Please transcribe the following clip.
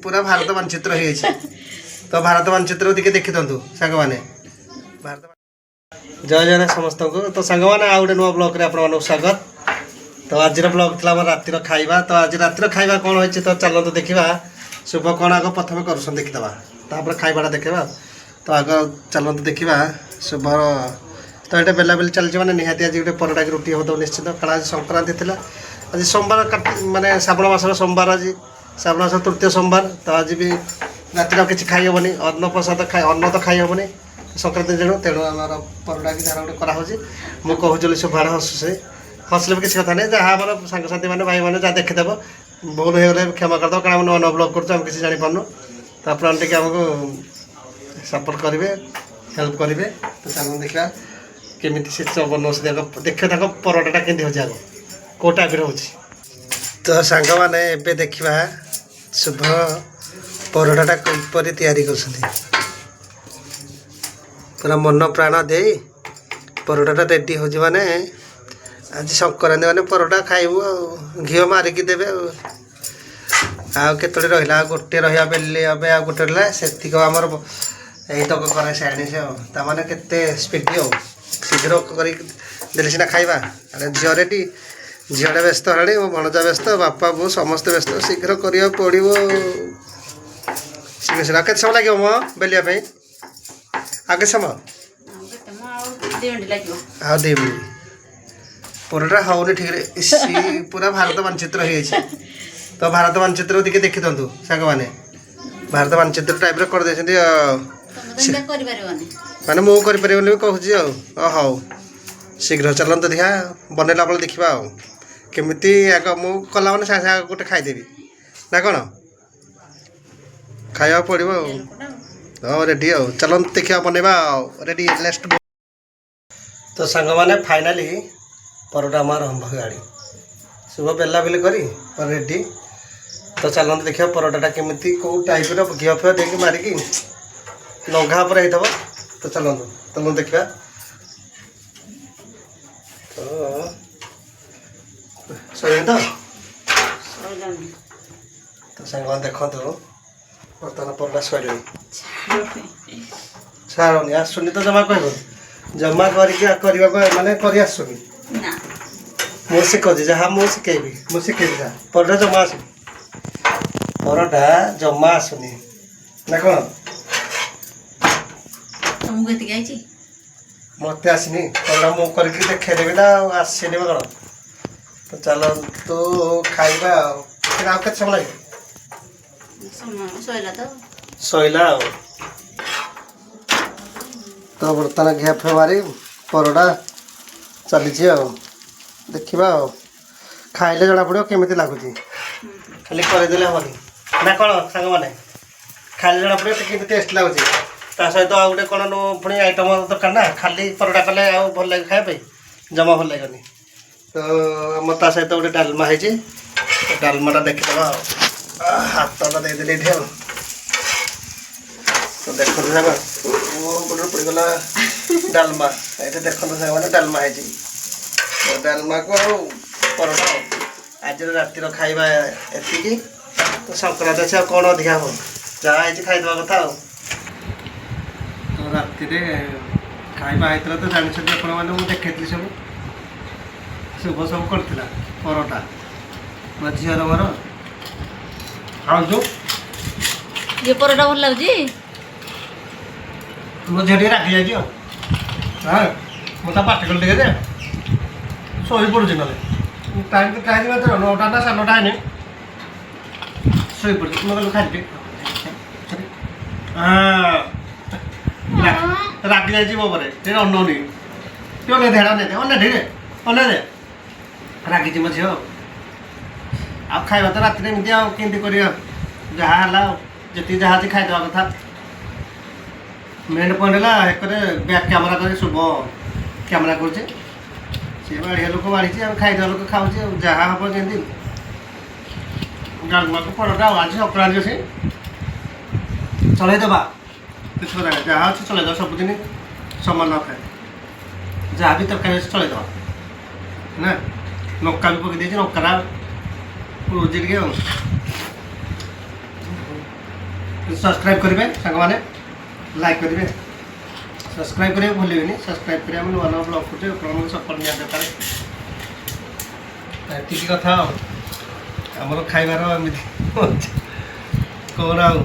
पूरा भारत मानचित्र हो तो भारत मानचित्र टिके देखी दिखाँ सांग मैंने भारत जय जय समस्त को तो सांग मैंने आउ गए नुआ ब्लॉग में स्वागत। तो आज ब्लॉग थी रातिर खाइबा तो आज रातिर खाइबा कौन हो तो चलते देखा शुभ कौन आग प्रथम कर देखीदे तापर खाइबाटा देखा तो आग चलते देखा शुभ तो ये बेला बेली चलती मैंने निहाती आज गोटे परोटा की रुटी हो निश्चित कारण आज संक्रांति थी आज सोमवार माने श्रावण मासर सोमवार आज श्रावण मास तृतीय सोमवार तो आज भी रातिर किसी खाई हेनी अन्न प्रसाद अन्न तो खाई हेनी संक्रांति जेणु तेणु आम परोटा की जहाँ गोटे कराऊँगी मुझे कहूँ शुभ आड़े हसुसे हसले भी किसी कथा नहीं जहाँ आम सांगसाथी मैंने भाई मैंने जहाँ देखीदेव भूल हो गले क्षमा करदेव कारण नुआ नुआ ब्लॉग कर किसी जापारू तो आप आमको सपोर्ट करेंगे हेल्प करेंगे तो चलो देखा केमी से बनाऊँ देखिए परोटा केमी हो आग कौ टाइप हो तो सांग मैंने देखा शुभ परोटा किपर तैयारी कर पूरा मन प्राण दे परोटा रेडी हो माने आज संक्रांति मैंने परोटा खाइबू घी मारिकी देवे आते रहा गोटे रहा बेली आ गोटे रहा से आमर यही तक कर सारे के स्पीड हो शीघ्र कर सीना खाइबा झील रेडी झील व्यस्त हाँ मो भणजा व्यस्त बापा बो समस्ते व्यस्त शीघ्र करा पड़ो शीघ्र शीघ्र के समय लगे मो बेलिया आगे समय हाँ 2 मिनट परोटा हाउनी ठीक पूरा भारत मानचित्र हो तो भारत मानचित्र टिके देखी दिखाँ सांग मैंने भारत मानचित्र टाइप कर माने मु कर कहूँ हाउ शीघ्र चलते देखा बनैला बेले देखा केमी आग मु कला मैंने सागे सागे गोटे खाईदेवी ना कौन खाया पड़ो हाँ रेडी चलते देखा बनवा रेडी नेक्स्ट तो सांग मैंने फाइनाली परोटा मार हम गाड़ी शुभ बेला बेली करी रेडी तो चलते देखा परोटा केमी कौ टाइप घी फिर देख मारिकी लंघा पर हो तो चलते चलते देखा तो सांग देखो बर्तमान परोटा सर छाड़नी आसुनी तो जमा कह जमा करने माने कर आसुनी मुझे शिखी जहाँ मुझे शिखेबी मुझे शिखेबी जहाँ परोटा जमा आसुनी परोटा जमा आसुनी ना कौन मत आसनी परोटा मु करके देखेदेवी ना आसनी कौन तो चल तो खाइबा आउ समय लगे सैला तो बर्तमान घी फे मारी परोटा चली देखा खाइले जना पड़ो केमी लगुच खाली करदे हेनी ना कौन सांग मैंने खाइले जना पड़ो कि टेस्ट लगुच सहित आ गए कौन पुणी आइटम दरकार ना खाली परोटा कले आ भल लगे खाया जमा भल लगेनि तो आम सहित गोटे डालमा है डालमाटा देखीद हाथटा देदेली ये तो देखते सांग गोटे पड़गला डालमा ये देखते सांग मैंने डालमा है तो डालमा को परोटा आज रातिर खाइबा एति तो संक्रांति अच्छे कौन अधिका हो जहाँ है खाईदे कथा तो राति खाइबा होता तो जानते आपने मुझे देखी सब शुभ सब कर परोटा मो झीर मोर खाऊ ये परोटा भल लगे मो झी राखी जाइए हाँ मुझे पाठ कल टे शो पड़ुचे ना टाइम तो खाई 9टा ना 9टा है शो पड़े मैं खाई राखी जाइए मो पर अनौनी क्यों नहीं धेड़ा नहीं दे अने दे राखी मो झील आ खाइबा तो राति एमती आमती कर जहाँ जी जहाँ खाईदे कथा मेन पॉइंट है बैक कैमेरा कर शुभ कैमेरा कर बाढ़िया लोक बाढ़ी आम खाईदे लोक खाऊ जहाँ हम जमी डालमा को परोटा आज संक्रांति से चलईदेवा किस जहाँ अच्छे चलईदेवा सबुदिन सामान न थाए जहाँ भी तरकारी चलईदेवा ना ଲଙ୍କା ବି ପକେଇ ଦେଇଛି ଲଙ୍କାଟା ପୋଡ଼ୁଛି ଟିକେ ଆଉ ସବସ୍କ୍ରାଇବ୍ କରିବେ ସାଙ୍ଗମାନେ ଲାଇକ୍ କରିବେ ସବସ୍କ୍ରାଇବ୍ କରିବାକୁ ଭୁଲିବେନି ସବସ୍କ୍ରାଇବ୍ କରି ଆମେ ନୂଆ ନୂଆ ବ୍ଲଗ୍ କରୁଛୁ ଆପଣଙ୍କୁ ସପୋର୍ଟ ନିହାତି ଦରକାର ଏତିକି କଥା ଆଉ ଆମର ଖାଇବାର ଏମିତି କ'ଣ ଆଉ